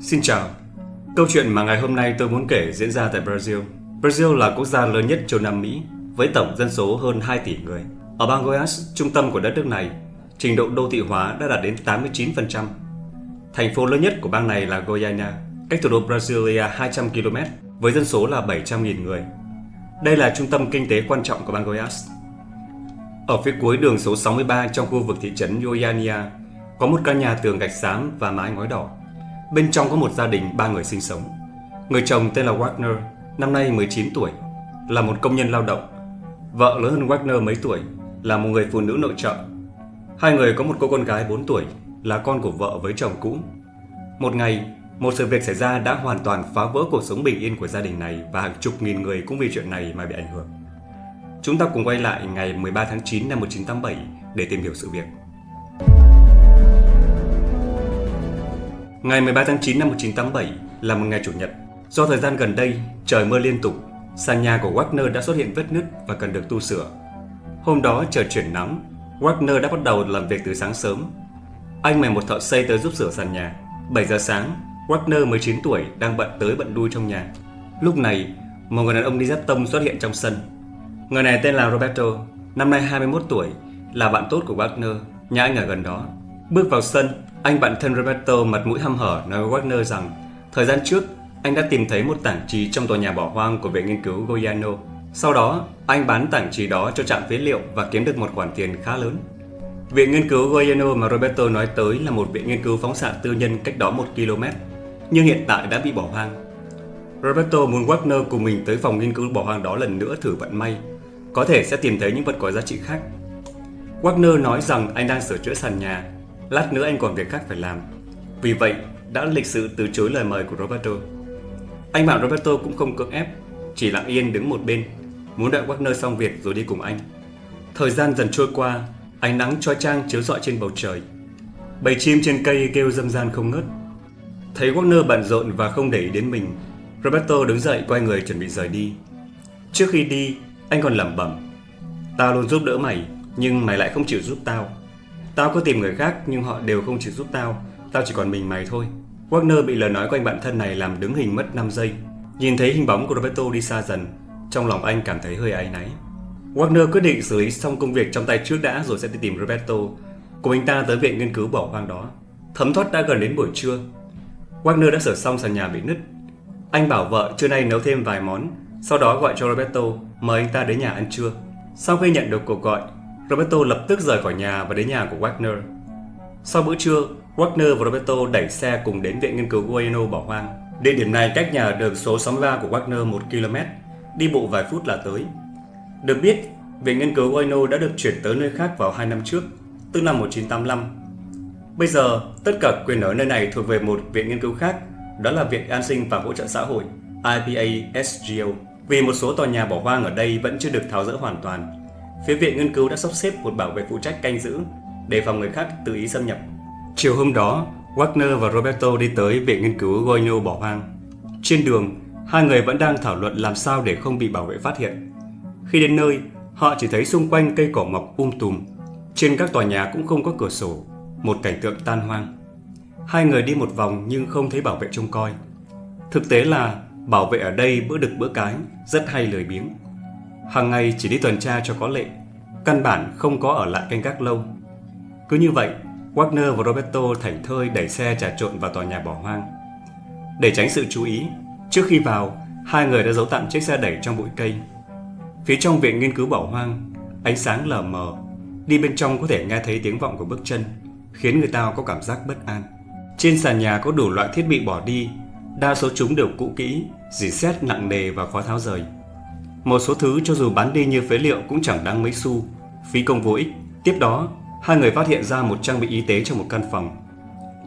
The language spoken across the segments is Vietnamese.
Xin chào. Câu chuyện mà ngày hôm nay tôi muốn kể diễn ra tại Brazil. Brazil là quốc gia lớn nhất châu Nam Mỹ với tổng dân số hơn 2 tỷ người. Ở bang Goiás, trung tâm của đất nước này, trình độ đô thị hóa đã đạt đến 89%. Thành phố lớn nhất của bang này là Goiânia, cách thủ đô Brasilia 200 km với dân số là 700.000 người. Đây là trung tâm kinh tế quan trọng của bang Goiás. Ở phía cuối đường số 63 trong khu vực thị trấn Goiânia có một căn nhà tường gạch xám và mái ngói đỏ. Bên trong có một gia đình 3 người sinh sống. Người chồng tên là Wagner, năm nay 19 tuổi, là một công nhân lao động. Vợ lớn hơn Wagner mấy tuổi, là một người phụ nữ nội trợ. Hai người có một cô con gái 4 tuổi, là con của vợ với chồng cũ. Một ngày, một sự việc xảy ra đã hoàn toàn phá vỡ cuộc sống bình yên của gia đình này và hàng chục nghìn người cũng vì chuyện này mà bị ảnh hưởng. Chúng ta cùng quay lại ngày 13 tháng 9 năm 1987 để tìm hiểu sự việc. Ngày 13 tháng 9 năm 1987 là một ngày Chủ nhật. Do thời gian gần đây trời mưa liên tục, sàn nhà của Wagner đã xuất hiện vết nứt và cần được tu sửa. Hôm đó trời chuyển nắng, Wagner đã bắt đầu làm việc từ sáng sớm. Anh mời một thợ xây tới giúp sửa sàn nhà. 7 giờ sáng, Wagner 19 tuổi đang bận tới bận lui trong nhà. Lúc này, một người đàn ông đi dép tông xuất hiện trong sân. Người này tên là Roberto, năm nay 21 tuổi, là bạn tốt của Wagner, nhà anh ở gần đó. Bước vào sân, anh bạn thân Roberto mặt mũi hăm hở nói với Wagner rằng thời gian trước anh đã tìm thấy một tảng trì trong tòa nhà bỏ hoang của Viện Nghiên cứu Goiano. Sau đó, anh bán tảng trì đó cho trạm phế liệu và kiếm được một khoản tiền khá lớn. Viện Nghiên cứu Goiano mà Roberto nói tới là một viện nghiên cứu phóng xạ tư nhân cách đó 1 km, nhưng hiện tại đã bị bỏ hoang. Roberto muốn Wagner cùng mình tới phòng nghiên cứu bỏ hoang đó lần nữa thử vận may, có thể sẽ tìm thấy những vật có giá trị khác. Wagner nói rằng anh đang sửa chữa sàn nhà, lát nữa anh còn việc khác phải làm. Vì vậy, đã lịch sự từ chối lời mời của Roberto. Anh bạn Roberto cũng không cưỡng ép, chỉ lặng yên đứng một bên, muốn đợi Wagner xong việc rồi đi cùng anh. Thời gian dần trôi qua, ánh nắng chói chang chiếu rọi trên bầu trời. Bầy chim trên cây kêu râm ran không ngớt. Thấy Wagner bận rộn và không để ý đến mình, Roberto đứng dậy quay người chuẩn bị rời đi. Trước khi đi, anh còn lẩm bẩm: "Tao luôn giúp đỡ mày, nhưng mày lại không chịu giúp tao. Tao có tìm người khác nhưng họ đều không chịu giúp tao, tao chỉ còn mình mày thôi." Wagner bị lời nói của anh bạn thân này làm đứng hình mất 5 giây. Nhìn thấy hình bóng của Roberto đi xa dần, trong lòng anh cảm thấy hơi áy náy. Wagner quyết định xử lý xong công việc trong tay trước đã rồi sẽ đi tìm Roberto, cùng anh ta tới viện nghiên cứu bỏ hoang đó. Thấm thoát đã gần đến buổi trưa. Wagner đã sửa xong sàn nhà bị nứt. Anh bảo vợ trưa nay nấu thêm vài món, sau đó gọi cho Roberto mời anh ta đến nhà ăn trưa. Sau khi nhận được cuộc gọi, Roberto lập tức rời khỏi nhà và đến nhà của Wagner. Sau bữa trưa, Wagner và Roberto đẩy xe cùng đến viện nghiên cứu Goiano bỏ hoang. Địa điểm này cách nhà đường số 63 của Wagner 1 km, đi bộ vài phút là tới. Được biết, viện nghiên cứu Goiano đã được chuyển tới nơi khác vào 2 năm trước, tức năm 1985. Bây giờ, tất cả quyền ở nơi này thuộc về một viện nghiên cứu khác, đó là Viện An sinh và Hỗ trợ xã hội IPA-SGO. Vì một số tòa nhà bỏ hoang ở đây vẫn chưa được tháo dỡ hoàn toàn, phía viện nghiên cứu đã sắp xếp một bảo vệ phụ trách canh giữ, đề phòng người khác tự ý xâm nhập. Chiều hôm đó, Wagner và Roberto đi tới viện nghiên cứu Goiano bỏ hoang. Trên đường, hai người vẫn đang thảo luận làm sao để không bị bảo vệ phát hiện. Khi đến nơi, họ chỉ thấy xung quanh cây cỏ mọc tùm. Trên các tòa nhà cũng không có cửa sổ, một cảnh tượng tan hoang. Hai người đi một vòng nhưng không thấy bảo vệ trông coi. Thực tế là bảo vệ ở đây bữa đực bữa cái, rất hay lười biếng. Hàng ngày chỉ đi tuần tra cho có lệ, căn bản không có ở lại canh gác lâu. Cứ như vậy, Wagner và Roberto thảnh thơi đẩy xe trà trộn vào tòa nhà bỏ hoang. Để tránh sự chú ý, trước khi vào, hai người đã giấu tạm chiếc xe đẩy trong bụi cây. Phía trong viện nghiên cứu bỏ hoang, ánh sáng lờ mờ, đi bên trong có thể nghe thấy tiếng vọng của bước chân, khiến người ta có cảm giác bất an. Trên sàn nhà có đủ loại thiết bị bỏ đi, đa số chúng đều cũ kỹ, rỉ sét nặng nề và khó tháo rời. Một số thứ cho dù bán đi như phế liệu cũng chẳng đáng mấy xu, phí công vô ích. Tiếp đó, hai người phát hiện ra một trang bị y tế trong một căn phòng.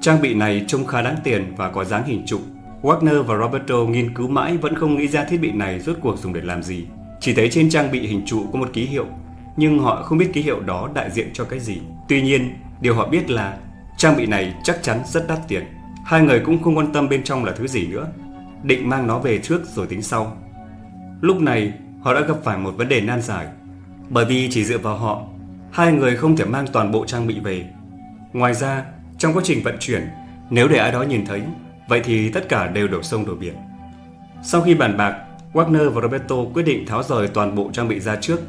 Trang bị này trông khá đáng tiền và có dáng hình trụ. Wagner và Roberto nghiên cứu mãi vẫn không nghĩ ra thiết bị này rốt cuộc dùng để làm gì. Chỉ thấy trên trang bị hình trụ có một ký hiệu, nhưng họ không biết ký hiệu đó đại diện cho cái gì. Tuy nhiên, điều họ biết là trang bị này chắc chắn rất đắt tiền. Hai người cũng không quan tâm bên trong là thứ gì nữa, định mang nó về trước rồi tính sau. Lúc này, họ đã gặp phải một vấn đề nan giải, bởi vì chỉ dựa vào họ, hai người không thể mang toàn bộ trang bị về. Ngoài ra, trong quá trình vận chuyển, nếu để ai đó nhìn thấy, vậy thì tất cả đều đổ sông đổ biển. Sau khi bàn bạc, Wagner và Roberto quyết định tháo rời toàn bộ trang bị ra trước,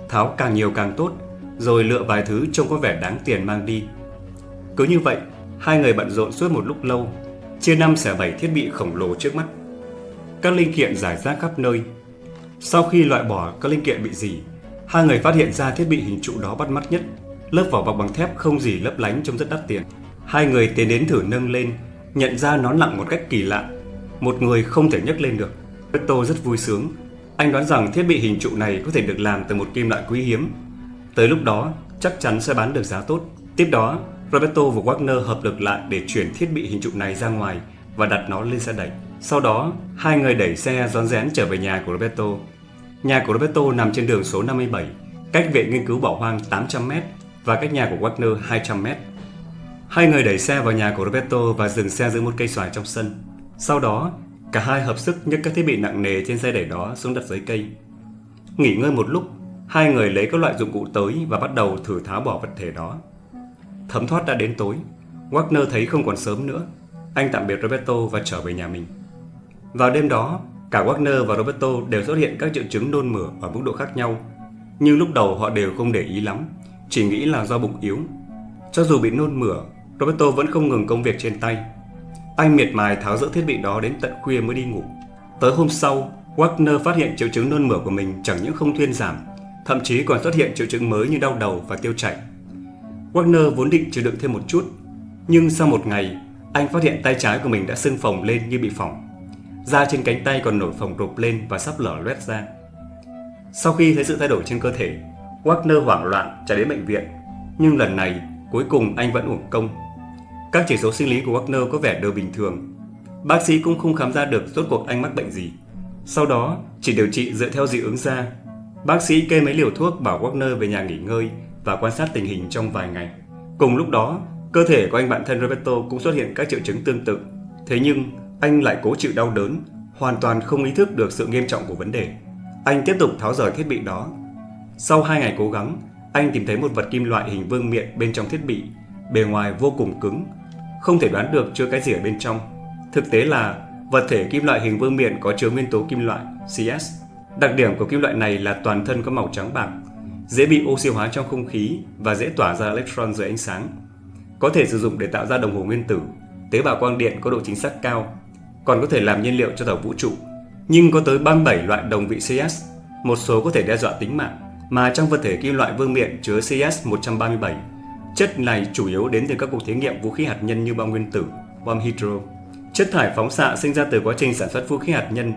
tháo càng nhiều càng tốt, rồi lựa vài thứ trông có vẻ đáng tiền mang đi. Cứ như vậy, hai người bận rộn suốt một lúc lâu, chia 5 xẻ 7 thiết bị khổng lồ trước mắt. Các linh kiện rải rác khắp nơi. Sau khi loại bỏ các linh kiện bị rỉ, hai người phát hiện ra thiết bị hình trụ đó bắt mắt nhất. Lớp vỏ bọc bằng thép không gì lấp lánh trông rất đắt tiền. Hai người tiến đến thử nâng lên, nhận ra nó nặng một cách kỳ lạ. Một người không thể nhấc lên được. Roberto rất vui sướng. Anh đoán rằng thiết bị hình trụ này có thể được làm từ một kim loại quý hiếm. Tới lúc đó, chắc chắn sẽ bán được giá tốt. Tiếp đó, Roberto và Wagner hợp lực lại để chuyển thiết bị hình trụ này ra ngoài và đặt nó lên xe đẩy. Sau đó, hai người đẩy xe rón rén trở về nhà của Roberto. Nhà của Roberto nằm trên đường số 57, cách viện nghiên cứu bỏ hoang 800m và cách nhà của Wagner 200m. Hai người đẩy xe vào nhà của Roberto và dừng xe dưới một cây xoài trong sân. Sau đó, cả hai hợp sức nhấc các thiết bị nặng nề trên xe đẩy đó xuống đặt dưới cây. Nghỉ ngơi một lúc, hai người lấy các loại dụng cụ tới và bắt đầu thử tháo bỏ vật thể đó. Thấm thoát đã đến tối. Wagner thấy không còn sớm nữa. Anh tạm biệt Roberto và trở về nhà mình. Vào đêm đó, cả Wagner và Roberto đều xuất hiện các triệu chứng nôn mửa ở mức độ khác nhau. Nhưng lúc đầu họ đều không để ý lắm, chỉ nghĩ là do bụng yếu. Cho dù bị nôn mửa, Roberto vẫn không ngừng công việc trên tay. Anh miệt mài tháo dỡ thiết bị đó đến tận khuya mới đi ngủ. Tới hôm sau, Wagner phát hiện triệu chứng nôn mửa của mình chẳng những không thuyên giảm, thậm chí còn xuất hiện triệu chứng mới như đau đầu và tiêu chảy. Wagner vốn định chịu đựng thêm một chút, nhưng sau một ngày, anh phát hiện tay trái của mình đã sưng phồng lên như bị phỏng. Da trên cánh tay còn nổi phồng rộp lên và sắp lở loét ra. Sau khi thấy sự thay đổi trên cơ thể, Wagner hoảng loạn chạy đến bệnh viện, nhưng lần này cuối cùng anh vẫn uổng công. Các chỉ số sinh lý của Wagner có vẻ đều bình thường. Bác sĩ cũng không khám ra được rốt cuộc anh mắc bệnh gì. Sau đó chỉ điều trị dựa theo dị ứng da. Bác sĩ kê mấy liều thuốc bảo Wagner về nhà nghỉ ngơi và quan sát tình hình trong vài ngày. Cùng lúc đó, cơ thể của anh bạn thân Roberto cũng xuất hiện các triệu chứng tương tự. Thế nhưng anh lại cố chịu đau đớn, hoàn toàn không ý thức được sự nghiêm trọng của vấn đề. Anh tiếp tục tháo rời thiết bị đó. Sau 2 ngày cố gắng, anh tìm thấy một vật kim loại hình vương miện bên trong thiết bị. Bề ngoài vô cùng cứng, không thể đoán được chứa cái gì ở bên trong. Thực tế là vật thể kim loại hình vương miện có chứa nguyên tố kim loại CS. Đặc điểm của kim loại này là toàn thân có màu trắng bạc, dễ bị oxy hóa trong không khí và dễ tỏa ra electron dưới ánh sáng. Có thể sử dụng để tạo ra đồng hồ nguyên tử, tế bào quang điện có độ chính xác cao, còn có thể làm nhiên liệu cho tàu vũ trụ. Nhưng có tới 37 loại đồng vị CS, một số có thể đe dọa tính mạng, mà trong vật thể kim loại vương miện chứa CS-137. Chất này chủ yếu đến từ các cuộc thí nghiệm vũ khí hạt nhân như bom nguyên tử, bom hydro. Chất thải phóng xạ sinh ra từ quá trình sản xuất vũ khí hạt nhân.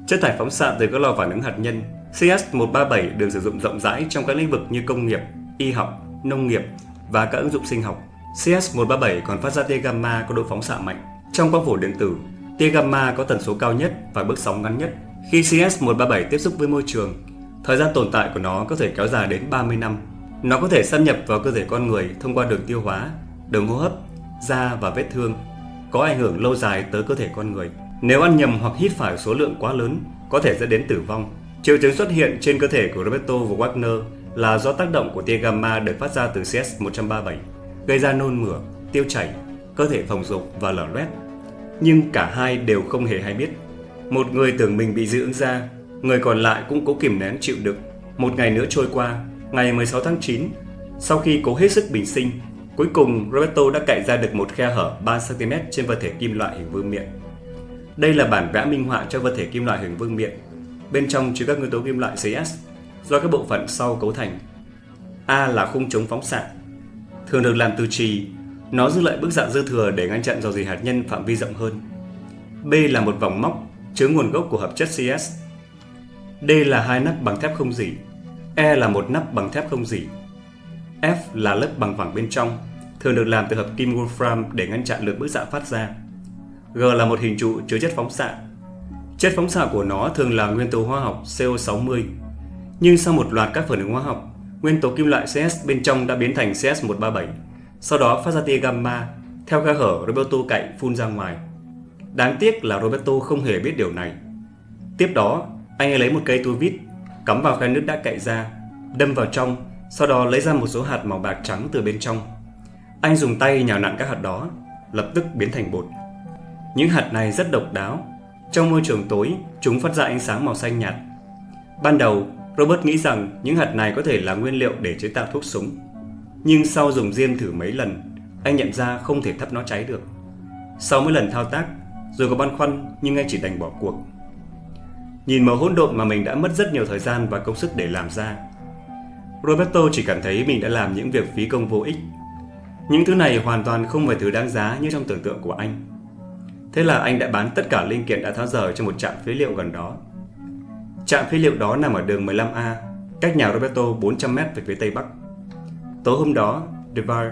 Chất thải phóng xạ từ các lò phản ứng hạt nhân. CS-137 được sử dụng rộng rãi trong các lĩnh vực như công nghiệp, y học, nông nghiệp và các ứng dụng sinh học. CS-137 còn phát ra tia gamma có độ phóng xạ mạnh. Trong quang phổ điện tử, tia gamma có tần số cao nhất và bước sóng ngắn nhất. Khi CS-137 tiếp xúc với môi trường, thời gian tồn tại của nó có thể kéo dài đến 30 năm. Nó có thể xâm nhập vào cơ thể con người thông qua đường tiêu hóa, đường hô hấp, da và vết thương, có ảnh hưởng lâu dài tới cơ thể con người. Nếu ăn nhầm hoặc hít phải số lượng quá lớn, có thể dẫn đến tử vong. Triệu chứng xuất hiện trên cơ thể của Roberto và Wagner là do tác động của tia gamma được phát ra từ CS-137, gây ra nôn mửa, tiêu chảy, cơ thể phồng rộp và lở loét. Nhưng cả hai đều không hề hay biết. Một người tưởng mình bị dị ứng da, người còn lại cũng cố kìm nén chịu đựng. Một ngày nữa trôi qua, ngày 16 tháng 9, sau khi cố hết sức bình sinh, cuối cùng Roberto đã cạy ra được một khe hở 3cm trên vật thể kim loại hình vương miện. Đây là bản vẽ minh họa cho vật thể kim loại hình vương miện. Bên trong chứa các nguyên tố kim loại CS do các bộ phận sau cấu thành. A là khung chống phóng xạ, thường được làm từ trì, nó giữ lại bức xạ dư thừa để ngăn chặn rò rỉ hạt nhân phạm vi rộng hơn. B là một vòng móc chứa nguồn gốc của hợp chất CS. D là 2 nắp bằng thép không rỉ. E là một nắp bằng thép không rỉ. F là lớp bằng phẳng bên trong, thường được làm từ hợp kim wolfram để ngăn chặn lượng bức xạ phát ra. G là một hình trụ chứa chất phóng xạ. Chất phóng xạ của nó thường là nguyên tố hóa học CO60. Nhưng sau một loạt các phản ứng hóa học, nguyên tố kim loại CS bên trong đã biến thành CS-137, sau đó phát ra tia gamma theo khe hở Roberto cạy phun ra ngoài. Đáng tiếc là Roberto không hề biết điều này. Tiếp đó, anh ấy lấy một cây tua vít, cắm vào khe nứt đã cạy ra, đâm vào trong, sau đó lấy ra một số hạt màu bạc trắng từ bên trong. Anh dùng tay nhào nặn các hạt đó, lập tức biến thành bột. Những hạt này rất độc đáo. Trong môi trường tối, chúng phát ra ánh sáng màu xanh nhạt. Ban đầu, Robert nghĩ rằng những hạt này có thể là nguyên liệu để chế tạo thuốc súng. Nhưng sau dùng diêm thử mấy lần, anh nhận ra không thể thắp nó cháy được. Sau mấy lần thao tác, dù có băn khoăn nhưng anh chỉ đành bỏ cuộc. Nhìn màu hỗn độn mà mình đã mất rất nhiều thời gian và công sức để làm ra, Roberto chỉ cảm thấy mình đã làm những việc phí công vô ích. Những thứ này hoàn toàn không phải thứ đáng giá như trong tưởng tượng của anh. Thế là anh đã bán tất cả linh kiện đã tháo rời cho một trạm phế liệu gần đó. Trạm phế liệu đó nằm ở đường 15A, cách nhà Roberto 400 m về phía tây bắc. Tối hôm đó, DeVar,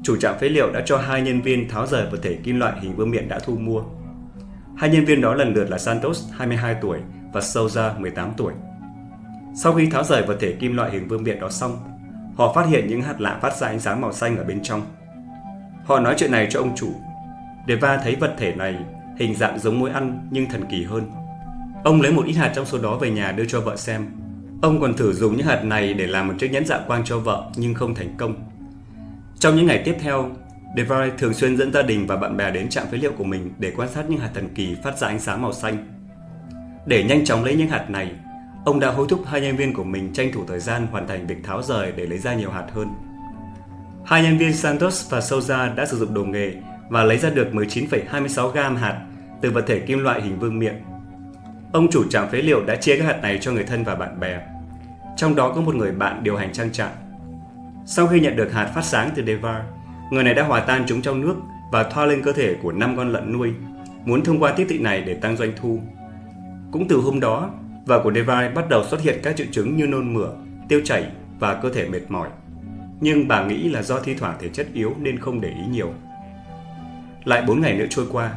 chủ trạm phế liệu, đã cho 2 nhân viên tháo rời vật thể kim loại hình vương miện đã thu mua. 2 nhân viên đó lần lượt là Santos 22 tuổi và Souza 18 tuổi. Sau khi tháo rời vật thể kim loại hình vương miện đó xong, họ phát hiện những hạt lạ phát ra ánh sáng màu xanh ở bên trong. Họ nói chuyện này cho ông chủ. DeVar thấy vật thể này hình dạng giống muối ăn nhưng thần kỳ hơn. Ông lấy một ít hạt trong số đó về nhà đưa cho vợ xem. Ông còn thử dùng những hạt này để làm một chiếc nhẫn dạ quang cho vợ nhưng không thành công. Trong những ngày tiếp theo, DeVar thường xuyên dẫn gia đình và bạn bè đến trạm phế liệu của mình để quan sát những hạt thần kỳ phát ra ánh sáng màu xanh. Để nhanh chóng lấy những hạt này, ông đã hối thúc 2 nhân viên của mình tranh thủ thời gian hoàn thành việc tháo rời để lấy ra nhiều hạt hơn. 2 nhân viên Santos và Souza đã sử dụng đồ nghề và lấy ra được 19,26 gam hạt từ vật thể kim loại hình vương miện. Ông chủ trạm phế liệu đã chia các hạt này cho người thân và bạn bè. Trong đó có một người bạn điều hành trang trại. Sau khi nhận được hạt phát sáng từ DeVar, người này đã hòa tan chúng trong nước và thoa lên cơ thể của 5 con lợn nuôi, muốn thông qua thiết bị này để tăng doanh thu. Cũng từ hôm đó, vợ của DeVar bắt đầu xuất hiện các triệu chứng như nôn mửa, tiêu chảy và cơ thể mệt mỏi. Nhưng bà nghĩ là do thi thoảng thể chất yếu nên không để ý nhiều. Lại 4 ngày nữa trôi qua,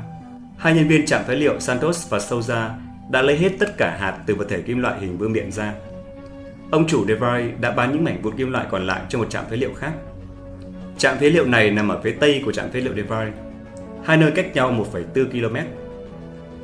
2 nhân viên trạm phế liệu Santos và Souza đã lấy hết tất cả hạt từ vật thể kim loại hình vương miện ra. Ông chủ DeVar đã bán những mảnh vụn kim loại còn lại cho một trạm phế liệu khác. Trạm phế liệu này nằm ở phía tây của trạm phế liệu DeVar, hai nơi cách nhau 1,4 km.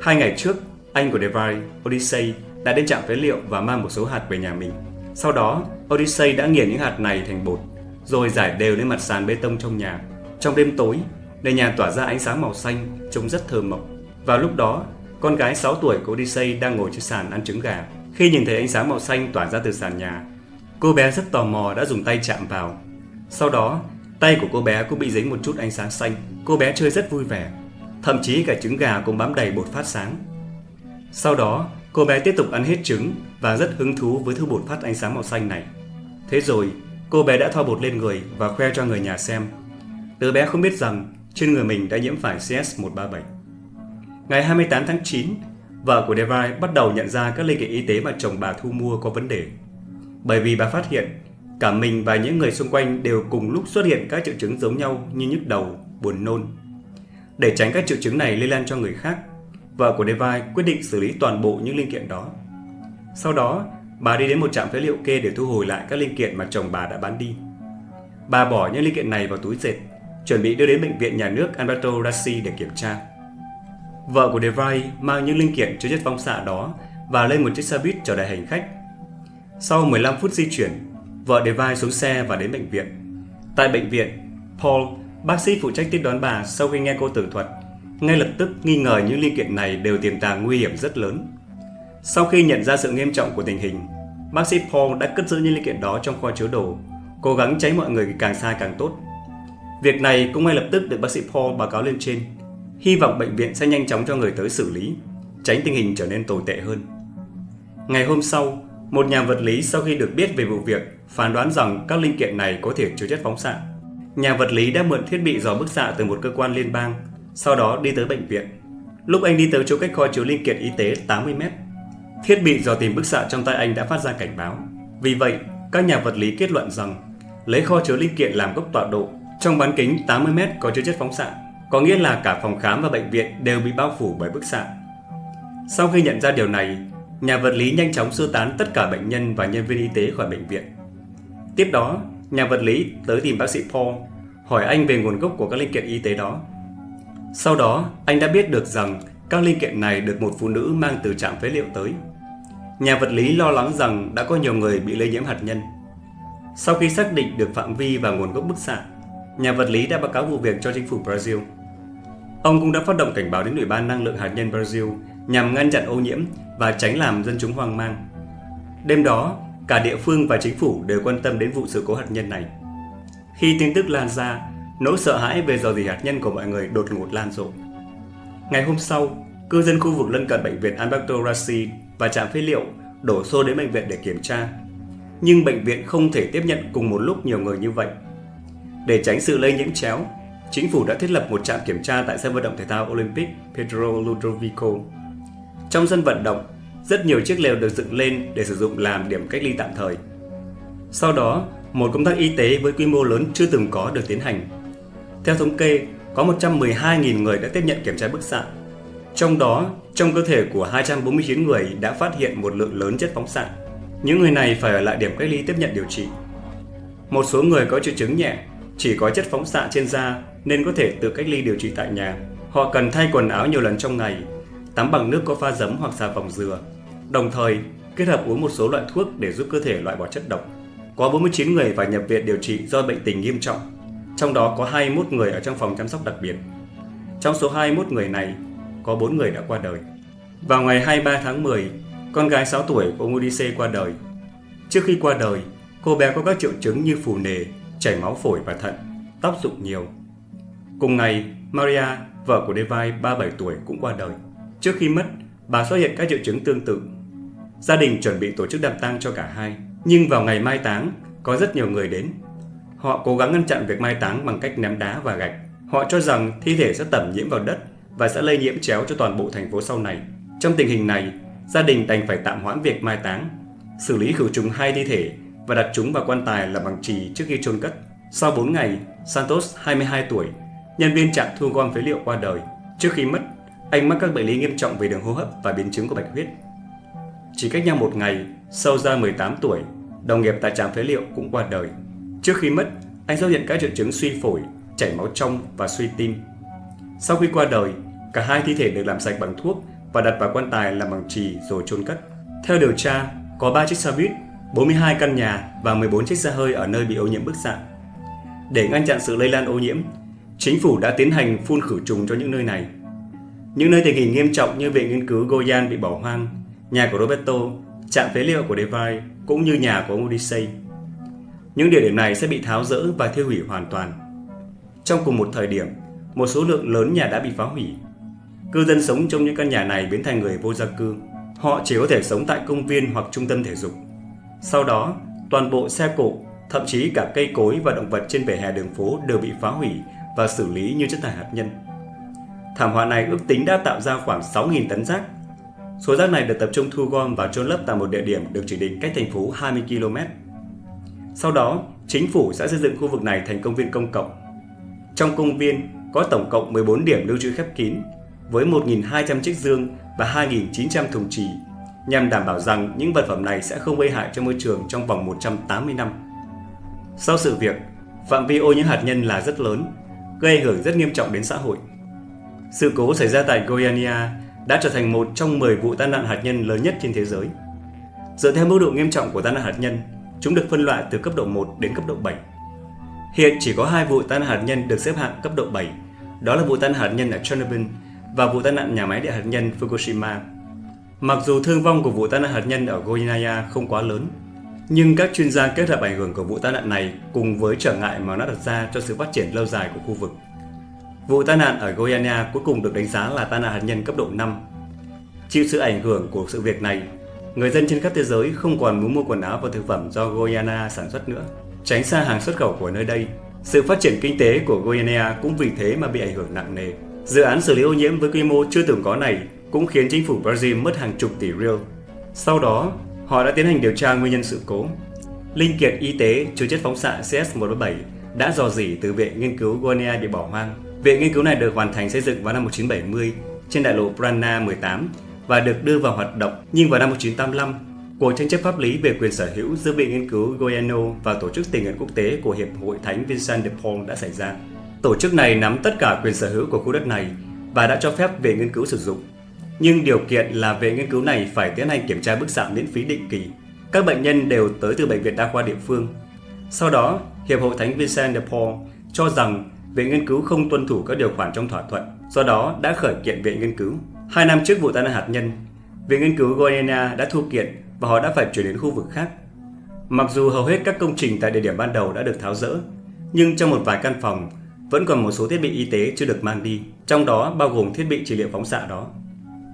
2 ngày trước, anh của DeVar, Odyssey, đã đến trạm phế liệu và mang một số hạt về nhà mình. Sau đó, Odyssey đã nghiền những hạt này thành bột, rồi rải đều lên mặt sàn bê tông trong nhà. Trong đêm tối, nền nhà tỏa ra ánh sáng màu xanh, trông rất thơm mộng. Vào lúc đó, con gái 6 tuổi của Odyssey đang ngồi trên sàn ăn trứng gà. Khi nhìn thấy ánh sáng màu xanh tỏa ra từ sàn nhà, cô bé rất tò mò đã dùng tay chạm vào. Sau đó, tay của cô bé cũng bị dính một chút ánh sáng xanh. Cô bé chơi rất vui vẻ, thậm chí cả trứng gà cũng bám đầy bột phát sáng. Sau đó, cô bé tiếp tục ăn hết trứng và rất hứng thú với thứ bột phát ánh sáng màu xanh này. Thế rồi, cô bé đã thoa bột lên người và khoe cho người nhà xem. Đứa bé không biết rằng trên người mình đã nhiễm phải CS137. Ngày 28 tháng 9, vợ của DeVar bắt đầu nhận ra các linh kiện y tế mà chồng bà thu mua có vấn đề. Bởi vì bà phát hiện cả mình và những người xung quanh đều cùng lúc xuất hiện các triệu chứng giống nhau như nhức đầu, buồn nôn. Để tránh các triệu chứng này lây lan cho người khác, vợ của DeVar quyết định xử lý toàn bộ những linh kiện đó. Sau đó, bà đi đến một trạm phế liệu kê để thu hồi lại các linh kiện mà chồng bà đã bán đi. Bà bỏ những linh kiện này vào túi dệt, chuẩn bị đưa đến bệnh viện nhà nước Alberto Rossi để kiểm tra. Vợ của DeVar mang những linh kiện chứa chất phóng xạ đó và lên một chiếc xe buýt chở đầy hành khách. Sau 15 phút di chuyển, vợ DeVar xuống xe và đến bệnh viện. Tại bệnh viện, Paul, bác sĩ phụ trách tiếp đón bà, sau khi nghe cô tường thuật, ngay lập tức nghi ngờ những linh kiện này đều tiềm tàng nguy hiểm rất lớn. Sau khi nhận ra sự nghiêm trọng của tình hình, bác sĩ Paul đã cất giữ những linh kiện đó trong kho chứa đồ, cố gắng tránh mọi người càng xa càng tốt. Việc này cũng ngay lập tức được bác sĩ Paul báo cáo lên trên, hy vọng bệnh viện sẽ nhanh chóng cho người tới xử lý, tránh tình hình trở nên tồi tệ hơn. Ngày hôm sau, một nhà vật lý sau khi được biết về vụ việc phán đoán rằng các linh kiện này có thể chứa chất phóng xạ. Nhà vật lý đã mượn thiết bị dò bức xạ từ một cơ quan liên bang, sau đó đi tới bệnh viện. Lúc anh đi tới chỗ cách kho chứa linh kiện y tế 80 m, thiết bị dò tìm bức xạ trong tay anh đã phát ra cảnh báo. Vì vậy, các nhà vật lý kết luận rằng lấy kho chứa linh kiện làm góc tọa độ, trong bán kính 80 m có chứa chất phóng xạ, có nghĩa là cả phòng khám và bệnh viện đều bị bao phủ bởi bức xạ. Sau khi nhận ra điều này, nhà vật lý nhanh chóng sơ tán tất cả bệnh nhân và nhân viên y tế khỏi bệnh viện. Tiếp đó, nhà vật lý tới tìm bác sĩ Paul, hỏi anh về nguồn gốc của các linh kiện y tế đó. Sau đó, anh đã biết được rằng các linh kiện này được một phụ nữ mang từ trạm phế liệu tới. Nhà vật lý lo lắng rằng đã có nhiều người bị lây nhiễm hạt nhân. Sau khi xác định được phạm vi và nguồn gốc bức xạ, nhà vật lý đã báo cáo vụ việc cho chính phủ Brazil. Ông cũng đã phát động cảnh báo đến Ủy ban Năng lượng Hạt nhân Brazil nhằm ngăn chặn ô nhiễm và tránh làm dân chúng hoang mang. Đêm đó, cả địa phương và chính phủ đều quan tâm đến vụ sự cố hạt nhân này. Khi tin tức lan ra, nỗi sợ hãi về rò rỉ hạt nhân của mọi người đột ngột lan rộng. Ngày hôm sau, cư dân khu vực lân cận bệnh viện Alberto Rossi và trạm phế liệu đổ xô đến bệnh viện để kiểm tra. Nhưng bệnh viện không thể tiếp nhận cùng một lúc nhiều người như vậy. Để tránh sự lây nhiễm chéo, chính phủ đã thiết lập một trạm kiểm tra tại sân vận động thể thao Olympic Pedro Ludovico. Trong sân vận động, rất nhiều chiếc lều được dựng lên để sử dụng làm điểm cách ly tạm thời. Sau đó, một công tác y tế với quy mô lớn chưa từng có được tiến hành. Theo thống kê, có 112.000 người đã tiếp nhận kiểm tra bức xạ. Trong đó, trong cơ thể của 249 người đã phát hiện một lượng lớn chất phóng xạ. Những người này phải ở lại điểm cách ly tiếp nhận điều trị. Một số người có triệu chứng nhẹ, chỉ có chất phóng xạ trên da nên có thể tự cách ly điều trị tại nhà. Họ cần thay quần áo nhiều lần trong ngày, tắm bằng nước có pha giấm hoặc xà phòng dừa, đồng thời kết hợp uống một số loại thuốc để giúp cơ thể loại bỏ chất độc. Có 49 người phải nhập viện điều trị do bệnh tình nghiêm trọng, trong đó có 21 người ở trong phòng chăm sóc đặc biệt. Trong số 21 người này, có 4 người đã qua đời. Vào ngày 23 tháng 10, con gái 6 tuổi của ông Udice qua đời. Trước khi qua đời, cô bé có các triệu chứng như phù nề, chảy máu phổi và thận, tóc rụng nhiều. Cùng ngày, Maria, vợ của Devai 37 tuổi cũng qua đời. Trước khi mất, bà xuất hiện các triệu chứng tương tự. Gia đình chuẩn bị tổ chức đám tang cho cả hai, nhưng vào ngày mai táng, có rất nhiều người đến. Họ cố gắng ngăn chặn việc mai táng bằng cách ném đá và gạch. Họ cho rằng thi thể sẽ tẩm nhiễm vào đất và sẽ lây nhiễm chéo cho toàn bộ thành phố sau này. Trong tình hình này, gia đình đành phải tạm hoãn việc mai táng, xử lý khử trùng 2 thi thể và đặt chúng vào quan tài làm bằng chì trước khi chôn cất. Sau 4 ngày, Santos, 22 tuổi, nhân viên trạm thu gom phế liệu qua đời. Trước khi mất, anh mắc các bệnh lý nghiêm trọng về đường hô hấp và biến chứng của bạch huyết. Chỉ cách nhau một ngày, Souza, 18 tuổi, đồng nghiệp tại trạm phế liệu cũng qua đời. Trước khi mất, anh xuất hiện các triệu chứng suy phổi, chảy máu trong và suy tim. Sau khi qua đời, cả hai thi thể được làm sạch bằng thuốc và đặt vào quan tài làm bằng chì rồi chôn cất. Theo điều tra, có 3 chiếc xe buýt, 42 căn nhà và 14 chiếc xe hơi ở nơi bị ô nhiễm bức xạ. Để ngăn chặn sự lây lan ô nhiễm, chính phủ đã tiến hành phun khử trùng cho những nơi này. Những nơi tình hình nghiêm trọng như viện nghiên cứu Goyan bị bỏ hoang, nhà của Roberto, trạm phế liệu của Devai cũng như nhà của ông Udice. Những địa điểm này sẽ bị tháo dỡ và thiêu hủy hoàn toàn. Trong cùng một thời điểm, một số lượng lớn nhà đã bị phá hủy. Cư dân sống trong những căn nhà này biến thành người vô gia cư. Họ chỉ có thể sống tại công viên hoặc trung tâm thể dục. Sau đó, toàn bộ xe cộ, thậm chí cả cây cối và động vật trên vỉa hè đường phố đều bị phá hủy và xử lý như chất thải hạt nhân. Thảm họa này ước tính đã tạo ra khoảng 6.000 tấn rác. Số rác này được tập trung thu gom và chôn lấp tại một địa điểm được chỉ định cách thành phố 20 km. Sau đó, chính phủ sẽ xây dựng khu vực này thành công viên công cộng. Trong công viên có tổng cộng 14 điểm lưu trữ khép kín với 1.200 chiếc giương và 2.900 thùng chì nhằm đảm bảo rằng những vật phẩm này sẽ không gây hại cho môi trường trong vòng 180 năm. Sau sự việc, phạm vi ô nhiễm hạt nhân là rất lớn, gây ảnh hưởng rất nghiêm trọng đến xã hội. Sự cố xảy ra tại Goiânia đã trở thành một trong 10 vụ tai nạn hạt nhân lớn nhất trên thế giới. Dựa theo mức độ nghiêm trọng của tai nạn hạt nhân, chúng được phân loại từ cấp độ 1 đến cấp độ 7. Hiện chỉ có 2 vụ tai nạn hạt nhân được xếp hạng cấp độ 7, đó là vụ tai nạn hạt nhân ở Chernobyl và vụ tai nạn nhà máy điện hạt nhân Fukushima. Mặc dù thương vong của vụ tai nạn hạt nhân ở Goiânia không quá lớn, nhưng các chuyên gia kết hợp ảnh hưởng của vụ tai nạn này cùng với trở ngại mà nó đặt ra cho sự phát triển lâu dài của khu vực. Vụ tai nạn ở Goiânia cuối cùng được đánh giá là tai nạn hạt nhân cấp độ 5. Chịu sự ảnh hưởng của sự việc này, người dân trên khắp thế giới không còn muốn mua quần áo và thực phẩm do Goiânia sản xuất nữa. Tránh xa hàng xuất khẩu của nơi đây, sự phát triển kinh tế của Goiânia cũng vì thế mà bị ảnh hưởng nặng nề. Dự án xử lý ô nhiễm với quy mô chưa từng có này cũng khiến chính phủ Brazil mất hàng chục tỷ real. Sau đó, họ đã tiến hành điều tra nguyên nhân sự cố. Linh kiện y tế chứa chất phóng xạ CS137 đã rò rỉ từ viện nghiên cứu Goiânia bị bỏ hoang. Viện nghiên cứu này được hoàn thành xây dựng vào năm 1970 trên đại lộ Prana 18 và được đưa vào hoạt động, nhưng vào năm 1985, cuộc tranh chấp pháp lý về quyền sở hữu giữa Viện Nghiên cứu Goiano và Tổ chức Tình nguyện Quốc tế của Hiệp hội Thánh Vincent de Paul đã xảy ra. Tổ chức này nắm tất cả quyền sở hữu của khu đất này và đã cho phép Viện Nghiên cứu sử dụng. Nhưng điều kiện là Viện Nghiên cứu này phải tiến hành kiểm tra bức xạ miễn phí định kỳ. Các bệnh nhân đều tới từ bệnh viện đa khoa địa phương. Sau đó, Hiệp hội Thánh Vincent de Paul cho rằng Viện Nghiên cứu không tuân thủ các điều khoản trong thỏa thuận do đó đã khởi kiện Viện Nghiên cứu. 2 năm trước vụ tai nạn hạt nhân, Viện Nghiên cứu Goiânia đã thua kiện và họ đã phải chuyển đến khu vực khác. Mặc dù hầu hết các công trình tại địa điểm ban đầu đã được tháo dỡ, nhưng trong một vài căn phòng vẫn còn một số thiết bị y tế chưa được mang đi, trong đó bao gồm thiết bị trị liệu phóng xạ đó.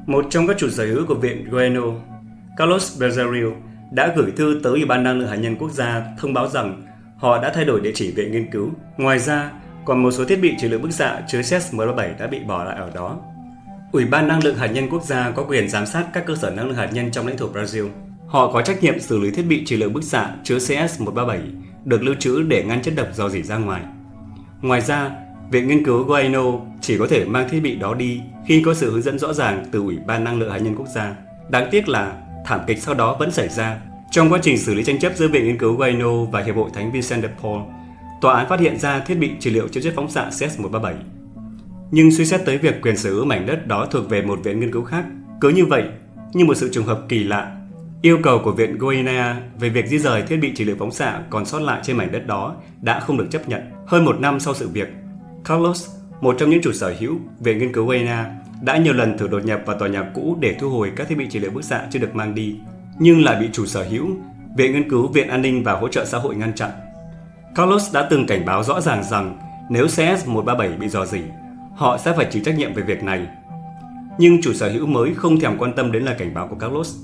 Một trong các chủ sở hữu của Viện Goiânia, Carlos Becerril, đã gửi thư tới Ủy ban Năng lượng Hạt nhân Quốc gia thông báo rằng họ đã thay đổi địa chỉ viện nghiên cứu. Ngoài ra, còn một số thiết bị trị liệu bức xạ chứa cesium-137 đã bị bỏ lại ở đó. Ủy ban Năng lượng Hạt nhân Quốc gia có quyền giám sát các cơ sở năng lượng hạt nhân trong lãnh thổ Brazil. Họ có trách nhiệm xử lý thiết bị trị liệu bức xạ chứa cesium-137 được lưu trữ để ngăn chất độc rò rỉ ra ngoài. Ngoài ra, Viện Nghiên cứu Goiânia chỉ có thể mang thiết bị đó đi khi có sự hướng dẫn rõ ràng từ Ủy ban Năng lượng Hạt nhân Quốc gia. Đáng tiếc là thảm kịch sau đó vẫn xảy ra. Trong quá trình xử lý tranh chấp giữa Viện Nghiên cứu Goiânia và Hiệp hội Thánh Vincent de Paul, tòa án phát hiện ra thiết bị trị liệu chứa chất phóng xạ cesium-137. Nhưng suy xét tới việc quyền sở hữu mảnh đất đó thuộc về một viện nghiên cứu khác, cứ như vậy, như một sự trùng hợp kỳ lạ, yêu cầu của Viện Goiânia về việc di rời thiết bị trị liệu phóng xạ còn sót lại trên mảnh đất đó đã không được chấp nhận. Hơn một năm sau sự việc, Carlos, một trong những chủ sở hữu Viện Nghiên cứu Goiânia, đã nhiều lần thử đột nhập vào tòa nhà cũ để thu hồi các thiết bị trị liệu bức xạ chưa được mang đi, nhưng lại bị chủ sở hữu Viện Nghiên cứu Viện An ninh và Hỗ trợ xã hội ngăn chặn. Carlos đã từng cảnh báo rõ ràng rằng nếu CS-137 bị rò rỉ, họ sẽ phải chịu trách nhiệm về việc này. Nhưng chủ sở hữu mới không thèm quan tâm đến lời cảnh báo của Carlos.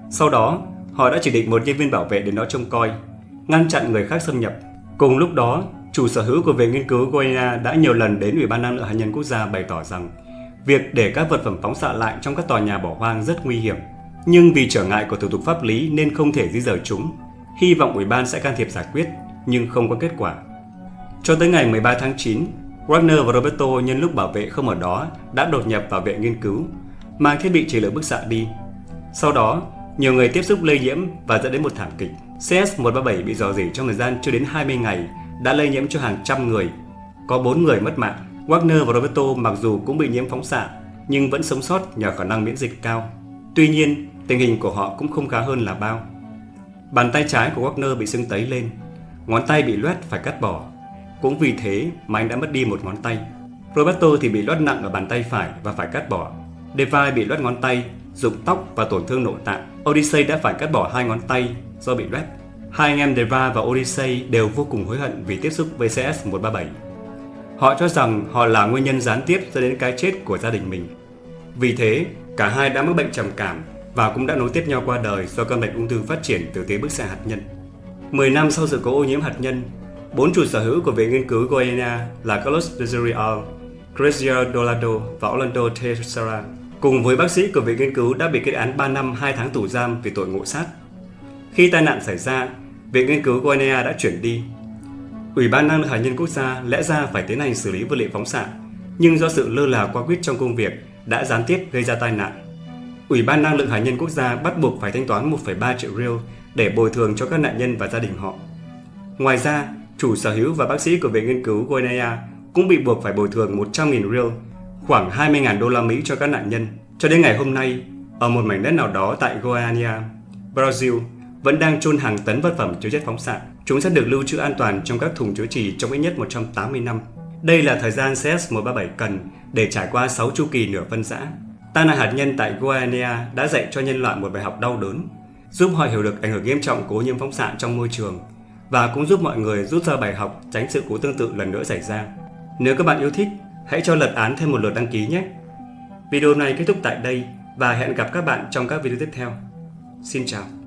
Sau đó, họ đã chỉ định một nhân viên bảo vệ đến đó trông coi, ngăn chặn người khác xâm nhập. Cùng lúc đó, chủ sở hữu của Viện Nghiên cứu Goiânia đã nhiều lần đến Ủy ban Năng lượng Hạt nhân Quốc gia bày tỏ rằng việc để các vật phẩm phóng xạ lại trong các tòa nhà bỏ hoang rất nguy hiểm, nhưng vì trở ngại của thủ tục pháp lý nên không thể di rời chúng. Hy vọng Ủy ban sẽ can thiệp giải quyết, nhưng không có kết quả. Cho tới ngày 13 tháng 9, Wagner và Roberto nhân lúc bảo vệ không ở đó đã đột nhập vào viện nghiên cứu, mang thiết bị trị liệu bức xạ đi. Sau đó, nhiều người tiếp xúc lây nhiễm và dẫn đến một thảm kịch. CS-137 bị rò rỉ trong thời gian chưa đến 20 ngày đã lây nhiễm cho hàng trăm người. Có 4 người mất mạng. Wagner và Roberto mặc dù cũng bị nhiễm phóng xạ, nhưng vẫn sống sót nhờ khả năng miễn dịch cao. Tuy nhiên, tình hình của họ cũng không khá hơn là bao. Bàn tay trái của Wagner bị sưng tấy lên, ngón tay bị loét phải cắt bỏ. Cũng vì thế mà anh đã mất đi một ngón tay. Roberto thì bị loét nặng ở bàn tay phải và phải cắt bỏ. Devay bị loét ngón tay, rụng tóc và tổn thương nội tạng. Odyssey đã phải cắt bỏ 2 ngón tay do bị loét. Hai anh em Devay và Odyssey đều vô cùng hối hận vì tiếp xúc với CS-137. Họ cho rằng họ là nguyên nhân gián tiếp dẫn đến cái chết của gia đình mình. Vì thế, cả hai đã mắc bệnh trầm cảm và cũng đã nối tiếp nhau qua đời do căn bệnh ung thư phát triển từ tế bức xạ hạt nhân. 10 năm sau sự cố ô nhiễm hạt nhân, 4 chủ sở hữu của Viện Nghiên cứu Goiânia là Carlos Becerril, Crescia Dolado và Orlando Teixeira cùng với bác sĩ của Viện Nghiên cứu đã bị kết án 3 năm 2 tháng tù giam vì tội ngộ sát. Khi tai nạn xảy ra, Viện Nghiên cứu Goiânia đã chuyển đi. Ủy ban Năng lượng Hạt nhân Quốc gia lẽ ra phải tiến hành xử lý vật liệu phóng xạ, nhưng do sự lơ là quá quýt trong công việc đã gián tiếp gây ra tai nạn. Ủy ban Năng lượng Hạt nhân Quốc gia bắt buộc phải thanh toán 1,3 triệu riel để bồi thường cho các nạn nhân và gia đình họ. Ngoài ra, chủ sở hữu và bác sĩ của Viện Nghiên cứu Goiânia cũng bị buộc phải bồi thường 100.000 riel, khoảng 20.000 đô la Mỹ cho các nạn nhân. Cho đến ngày hôm nay, ở một mảnh đất nào đó tại Goiânia, Brazil, vẫn đang chôn hàng tấn vật phẩm chứa chất phóng xạ. Chúng sẽ được lưu trữ an toàn trong các thùng chứa trì trong ít nhất 180 năm. Đây là thời gian CS-137 cần để trải qua 6 chu kỳ nửa phân rã. Tai nạn hạt nhân tại Goiânia đã dạy cho nhân loại một bài học đau đớn, giúp họ hiểu được ảnh hưởng nghiêm trọng của ô nhiễm phóng xạ trong môi trường và cũng giúp mọi người rút ra bài học tránh sự cố tương tự lần nữa xảy ra. Nếu các bạn yêu thích, hãy cho Lật Án thêm một lượt đăng ký nhé. Video này kết thúc tại đây và hẹn gặp các bạn trong các video tiếp theo. Xin chào.